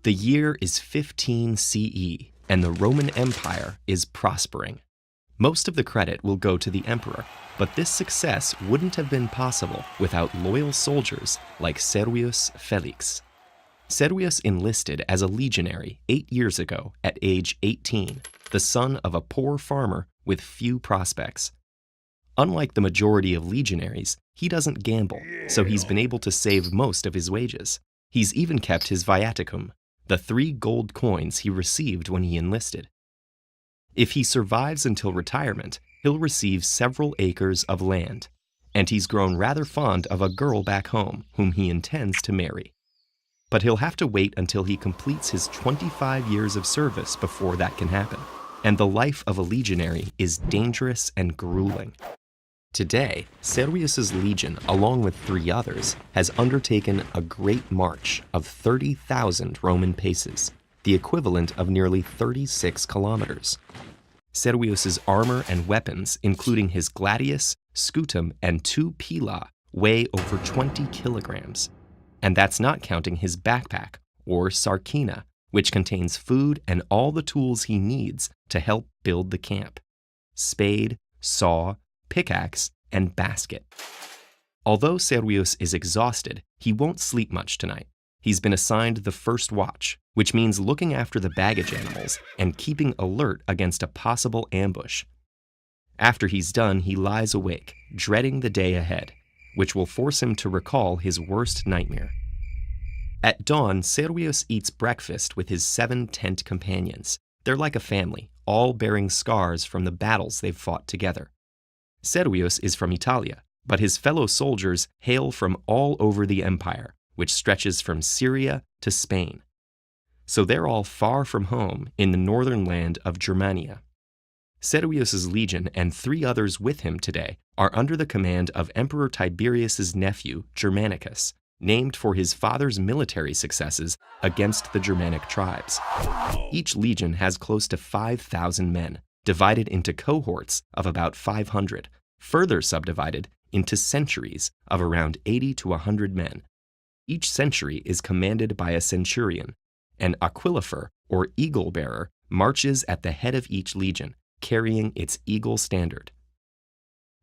The year is 15 CE, and the Roman Empire is prospering. Most of the credit will go to the emperor, but this success wouldn't have been possible without loyal soldiers like Servius Felix. Servius enlisted as a legionary 8 years ago at age 18, the son of a poor farmer with few prospects. Unlike the majority of legionaries, he doesn't gamble, so he's been able to save most of his wages. He's even kept his viaticum, the 3 gold coins he received when he enlisted. If he survives until retirement, he'll receive several acres of land, and he's grown rather fond of a girl back home whom he intends to marry. But he'll have to wait until he completes his 25 years of service before that can happen, and the life of a legionary is dangerous and grueling. Today, Servius's legion, along with 3 others, has undertaken a great march of 30,000 Roman paces, the equivalent of nearly 36 kilometers. Servius's armor and weapons, including his gladius, scutum, and 2 pila, weigh over 20 kilograms. And that's not counting his backpack, or sarcina, which contains food and all the tools he needs to help build the camp: spade, saw, pickaxe, and basket. Although Servius is exhausted, he won't sleep much tonight. He's been assigned the first watch, which means looking after the baggage animals and keeping alert against a possible ambush. After he's done, he lies awake, dreading the day ahead, which will force him to recall his worst nightmare. At dawn, Servius eats breakfast with his 7 tent companions. They're like a family, all bearing scars from the battles they've fought together. Servius is from Italia, but his fellow soldiers hail from all over the empire, which stretches from Syria to Spain. So they're all far from home in the northern land of Germania. Servius's legion and 3 others with him today are under the command of Emperor Tiberius's nephew, Germanicus, named for his father's military successes against the Germanic tribes. Each legion has close to 5,000 men, divided into cohorts of about 500, further subdivided into centuries of around 80 to 100 men. Each century is commanded by a centurion. An aquilifer, or eagle-bearer, marches at the head of each legion, carrying its eagle standard.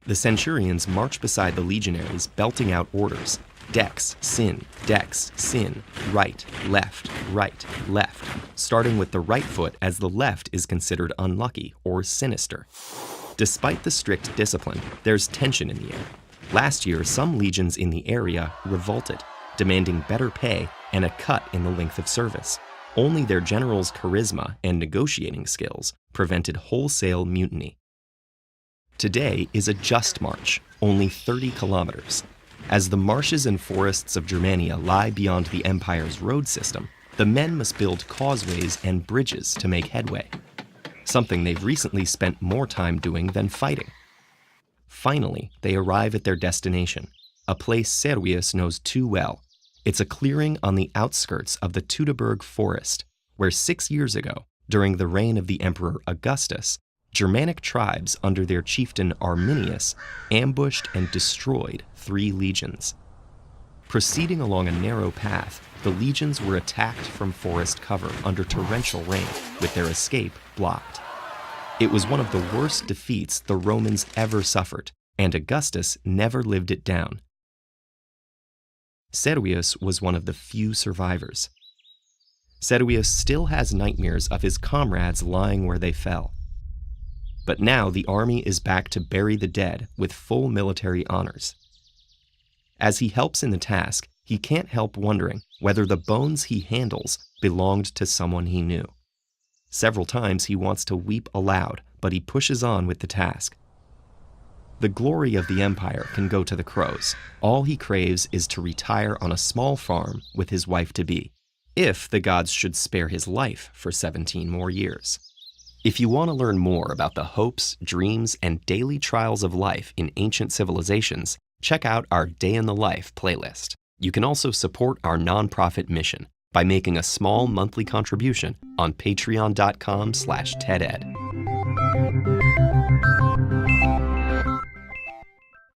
The centurions march beside the legionaries, belting out orders: dex, sin, right, left, starting with the right foot as the left is considered unlucky or sinister. Despite the strict discipline, there's tension in the air. Last year, some legions in the area revolted, demanding better pay and a cut in the length of service. Only their general's charisma and negotiating skills prevented wholesale mutiny. Today is a just march, only 30 kilometers. As the marshes and forests of Germania lie beyond the empire's road system, the men must build causeways and bridges to make headway, something they've recently spent more time doing than fighting. Finally, they arrive at their destination, a place Servius knows too well. It's a clearing on the outskirts of the Teutoburg forest, where 6 years ago, during the reign of the Emperor Augustus, Germanic tribes under their chieftain Arminius ambushed and destroyed 3 legions. Proceeding along a narrow path, the legions were attacked from forest cover under torrential rain, with their escape blocked. It was one of the worst defeats the Romans ever suffered, and Augustus never lived it down. Servius was one of the few survivors. Servius still has nightmares of his comrades lying where they fell. But now the army is back to bury the dead with full military honors. As he helps in the task, he can't help wondering whether the bones he handles belonged to someone he knew. Several times he wants to weep aloud, but he pushes on with the task. The glory of the empire can go to the crows. All he craves is to retire on a small farm with his wife-to-be, if the gods should spare his life for 17 more years. If you want to learn more about the hopes, dreams, and daily trials of life in ancient civilizations, check out our Day in the Life playlist. You can also support our nonprofit mission by making a small monthly contribution on patreon.com/TEDEd.